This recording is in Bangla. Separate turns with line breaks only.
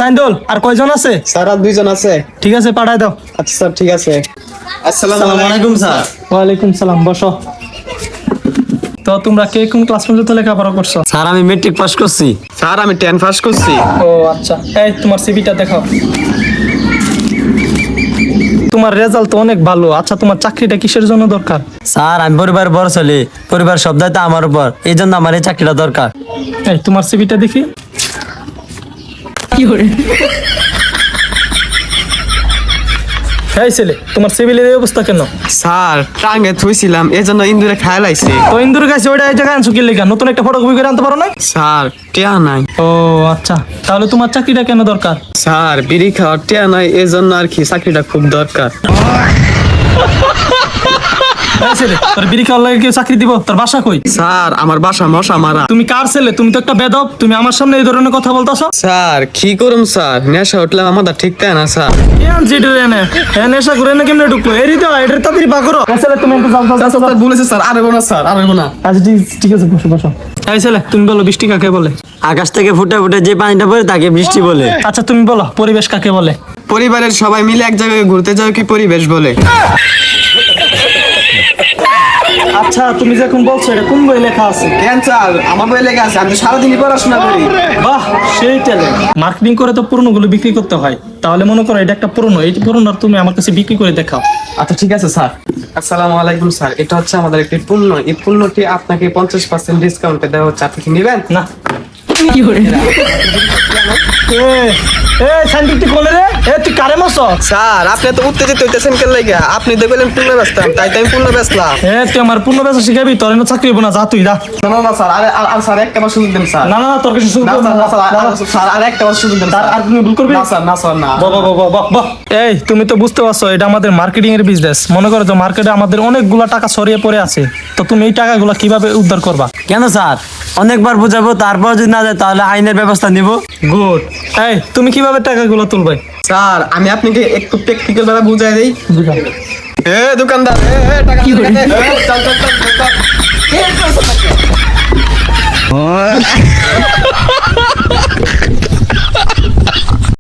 সাইন্দুল আর কয়জন আছে?
স্যার আর 2 জন আছে।
ঠিক আছে, পাঠায় দাও।
আচ্ছা স্যার, ঠিক আছে। আসসালামু আলাইকুম স্যার।
ওয়ালাইকুম সালাম, বসো। তো তোমরা কে কোন ক্লাস পর্যন্ত লেখাপড়া করছো?
স্যার আমি মেট্রিক পাস করছি।
স্যার আমি 10 পাস করছি।
ও আচ্ছা, এই তোমার সিভিটা দেখাও। তোমার রেজাল্ট তো অনেক ভালো। আচ্ছা, তোমার চাকরিটা কিসের জন্য দরকার?
স্যার আমি পরিবারের বড় ছেলে, পরিবার সব দায়িত্ব আমার উপর, এই জন্য আমার এই চাকরিটা দরকার।
এই তোমার সিভিটা দেখি। এই ছেলে, তোমার সিভিলের এই অবস্থা কেন?
স্যার টাঙ্গে থুইছিলাম, এজন্য ইন্দুরে খায় লাইছে।
তো ইন্দুর কাছে ওইটা এই জায়গায় আনছো কি লেখা? নতুন একটা ফটোকপি করে আনতে পারো না?
স্যার টিয়া নাই।
ও আচ্ছা, তাহলে তোমার চাকরিটা কেন দরকার?
স্যার বিড়ি খাওয়ার টিয়া নাই, এজন্য আর কি চাকরিটা খুব দরকার।
এই ছেলে, তোর বিড়ি খাওয়ার লাগে কেউ চাকরি দিব? তোর বাসা কই?
স্যার আমার বাসা মশা মারা।
তুমি কার ছেলে? তুমি তো একটা বেদব। তুমি আমার সামনে এই ধরনের কথা বলতাছো?
স্যার কি করুম স্যার, নেশা উঠলে আমাদের ঠিক তাই না স্যার।
নেশা করে না কেমনে ঢুকলো? এরই তো এটার তাড়াতাড়ি পা করো। এই ছেলে, তুমি একটু যাও, যাও, যাও, যাও।
বলেছে স্যার, আর না স্যার, আর না।
আচ্ছা ঠিক আছে, বসো বসো। এই ছেলে, তুমি বলো বৃষ্টি কাকে বলে?
আকাশ থেকে ফুটে ফুটে যে পানিটা পড়ে তাকে বৃষ্টি বলে।
আচ্ছা তুমি বলো পরিবেশ কাকে বলে?
পরিবারের সবাই মিলে এক জায়গায় ঘুরতে যাও কি পরিবেশ বলে।
আচ্ছা তুমি যখন বলছো, এটা কোন বই লেখা আছে?
কেন স্যার, আমার বই লেখা আছে, আমি তো সারাদিনই পড়াশোনা করি।
বাহ, সেই ট্যালেন্ট। মার্কেটিং করে তো পুরনোগুলো বিক্রি করতে হয়। তাহলে মনে করো এটা একটা পুরনো, এই পুরনোর তুমি আমার কাছে বিক্রি করে দেখাও।
আচ্ছা ঠিক আছে স্যার। আসসালামু আলাইকুম স্যার, এটা হচ্ছে আমাদের একটি পণ্য। এই পণ্যটি আপনাকে 50% ডিসকাউন্টে দেওয়া হচ্ছে, আপনি কি নেবেন?
না। কি করে? সাইন্টিফিক কোনে রে? তুই কারে মারছ?
স্যার আপনি তো উত্তেজিত হইতেছেন কেন লাগা? আপনি দেখলেন পূর্ণ ব্যস্ত, তাই তাই পূর্ণ ব্যস্তলাম।
তুই আমার পূর্ণ বেচা শিখাবি? তোর এনে চাকরি হবো না, যা তুই যা।
না না স্যার, আর স্যার একটা বার সুযোগ দেন স্যার।
না না, তোর কাছে
না স্যার, আর একটা বার সুযোগ দেন স্যার।
আর তুমি ভুল করবি?
না স্যার, না স্যার, না।
বাহ। এই তুমি তো বুঝতে পারছো এটা আমাদের মার্কেটিং এর বিজনেস। মনে করো যে মার্কেটে আমাদের অনেকগুলা টাকা ছড়িয়ে পড়ে আছে, তো তুমি এই টাকাগুলো কিভাবে উদ্ধার করবা?
কেন স্যার? অনেকবার বুঝাবো, তারপর যদি না যায় তাহলে আইনের ব্যবস্থা নিব।
গুড। এই তুমি কিভাবে টাকাগুলো তুলবে?
স্যার আমি আপনাকে একটু প্র্যাকটিক্যাল ভাবে বুঝাই দেই। দোকানদার, টাকা কি করে? চল চল চল চল।